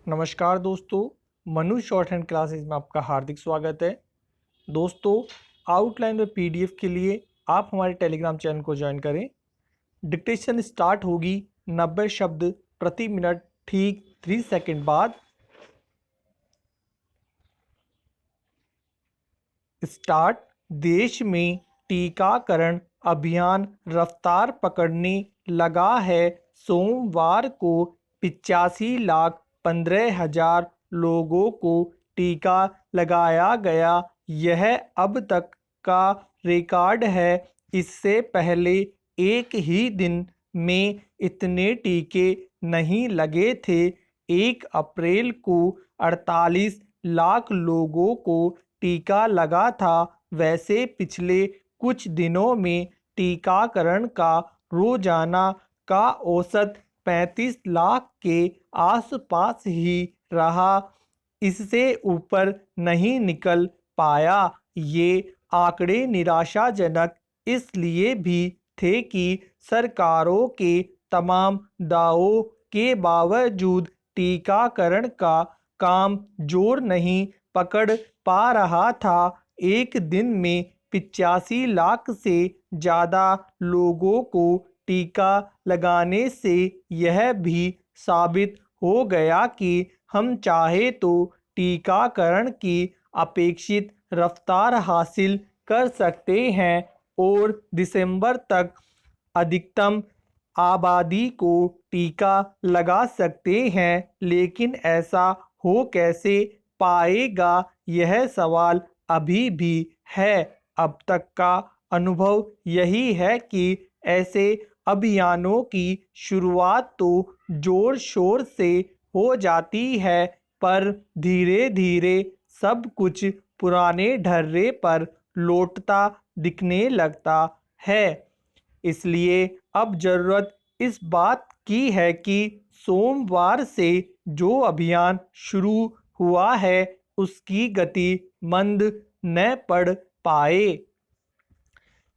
नमस्कार दोस्तों, Manu short hand classes में आपका हार्दिक स्वागत है। दोस्तों, आउटलाइन व पीडीएफ के लिए आप हमारे टेलीग्राम चैनल को ज्वाइन करें। डिक्टेशन स्टार्ट होगी 90 शब्द प्रति मिनट ठीक 3 सेकंड बाद। स्टार्ट। देश में टीकाकरण अभियान रफ्तार पकड़ने लगा है। सोमवार को 85,15,000 लोगों को टीका लगाया गया। यह अब तक का रिकॉर्ड है। इससे पहले एक ही दिन में इतने टीके नहीं लगे थे। 1 अप्रैल को 48 लाख लोगों को टीका लगा था। वैसे पिछले कुछ दिनों में टीकाकरण का रोजाना का औसत 35 लाख के आसपास ही रहा। इससे ऊपर नहीं निकल पाया। ये आंकड़े निराशाजनक इसलिए भी थे कि सरकारों के तमाम दावों के बावजूद टीकाकरण का काम जोर नहीं पकड़ पा रहा था। एक दिन में 85 लाख से ज़्यादा लोगों को टीका लगाने से यह भी साबित हो गया कि हम चाहे तो टीकाकरण की अपेक्षित रफ्तार हासिल कर सकते हैं और दिसंबर तक अधिकतम आबादी को टीका लगा सकते हैं। लेकिन ऐसा हो कैसे पाएगा, यह सवाल अभी भी है। अब तक का अनुभव यही है कि ऐसे अभियानों की शुरुआत तो जोर शोर से हो जाती है, पर धीरे धीरे सब कुछ पुराने ढर्रे पर लौटता दिखने लगता है। इसलिए अब ज़रूरत इस बात की है कि सोमवार से जो अभियान शुरू हुआ है उसकी गति मंद न पड़ पाए।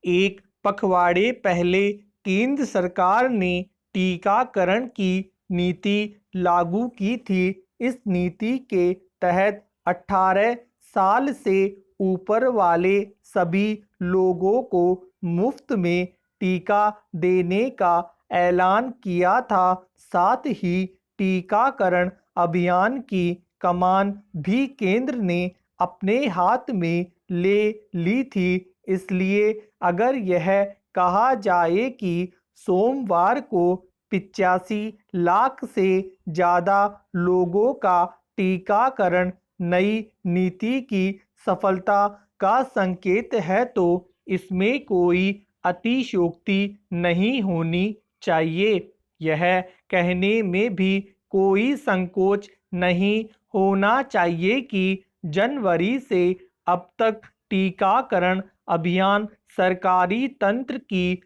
एक पखवाड़े पहले केंद्र सरकार ने टीकाकरण की नीति लागू की थी। इस नीति के तहत 18 साल से ऊपर वाले सभी लोगों को मुफ्त में टीका देने का ऐलान किया था। साथ ही टीकाकरण अभियान की कमान भी केंद्र ने अपने हाथ में ले ली थी। इसलिए अगर यह कहा जाए कि सोमवार को 85 लाख से ज़्यादा लोगों का टीकाकरण नई नीति की सफलता का संकेत है, तो इसमें कोई अतिशयोक्ति नहीं होनी चाहिए। यह कहने में भी कोई संकोच नहीं होना चाहिए कि जनवरी से अब तक टीकाकरण अभियान सरकारी तंत्र की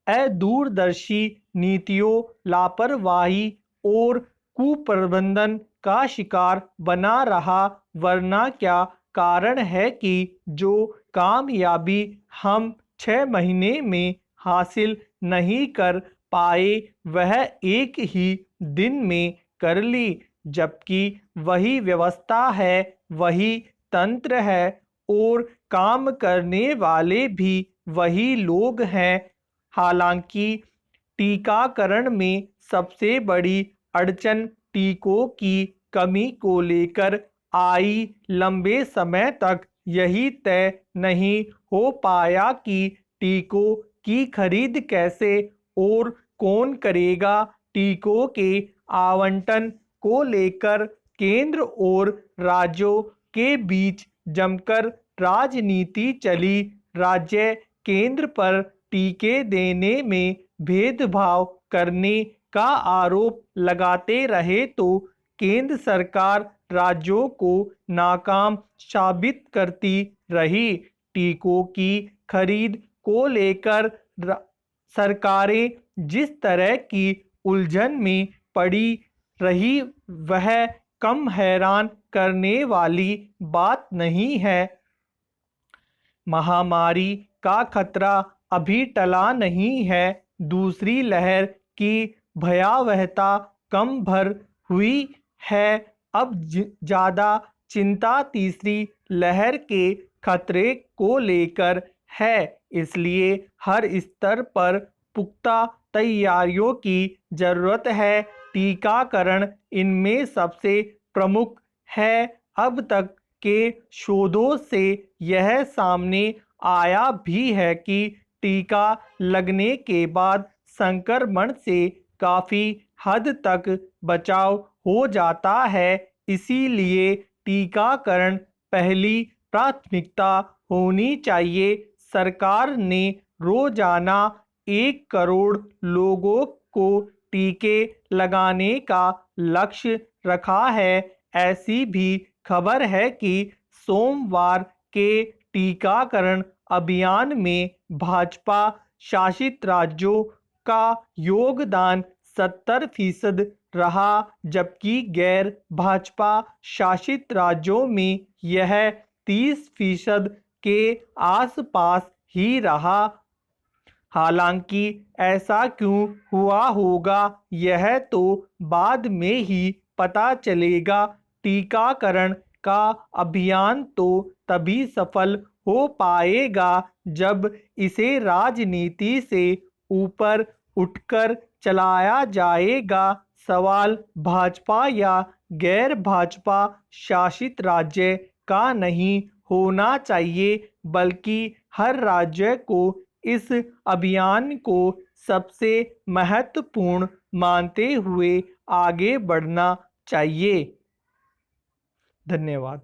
अदूरदर्शी नीतियों, लापरवाही और कुप्रबंधन का शिकार बना रहा। वरना क्या कारण है कि जो कामयाबी हम 6 महीने में हासिल नहीं कर पाए वह एक ही दिन में कर ली, जबकि वही व्यवस्था है, वही तंत्र है और काम करने वाले भी वही लोग हैं। हालांकि टीकाकरण में सबसे बड़ी अड़चन टीकों की कमी को लेकर आई। लंबे समय तक यही तय नहीं हो पाया कि टीकों की खरीद कैसे और कौन करेगा। टीकों के आवंटन को लेकर केंद्र और राज्यों के बीच जमकर राजनीति चली। राज्य केंद्र पर टीके देने में भेदभाव करने का आरोप लगाते रहे, तो केंद्र सरकार राज्यों को नाकाम साबित करती रही। टीकों की खरीद को लेकर सरकारें जिस तरह की उलझन में पड़ी रही वह कम हैरान करने वाली बात नहीं है। महामारी का खतरा अभी टला नहीं है। दूसरी लहर की भयावहता कम भर हुई है। अब ज़्यादा चिंता तीसरी लहर के खतरे को लेकर है, इसलिए हर स्तर पर पुख्ता तैयारियों की ज़रूरत है। टीकाकरण इनमें सबसे प्रमुख है। अब तक के शोधों से यह सामने आया भी है कि टीका लगने के बाद संक्रमण से काफ़ी हद तक बचाव हो जाता है। इसीलिए टीकाकरण पहली प्राथमिकता होनी चाहिए। सरकार ने रोजाना 1 करोड़ लोगों को टीके लगाने का लक्ष्य रखा है। ऐसी भी खबर है कि सोमवार के टीकाकरण अभियान में भाजपा शासित राज्यों का योगदान 70% रहा, जबकि गैर भाजपा शासित राज्यों में यह 30% के आसपास ही रहा। हालांकि ऐसा क्यों हुआ होगा, यह तो बाद में ही पता चलेगा। टीकाकरण का अभियान तो तभी सफल हो पाएगा जब इसे राजनीति से ऊपर उठकर चलाया जाएगा। सवाल भाजपा या गैर भाजपा शासित राज्य का नहीं होना चाहिए, बल्कि हर राज्य को इस अभियान को सबसे महत्वपूर्ण मानते हुए आगे बढ़ना चाहिए। धन्यवाद।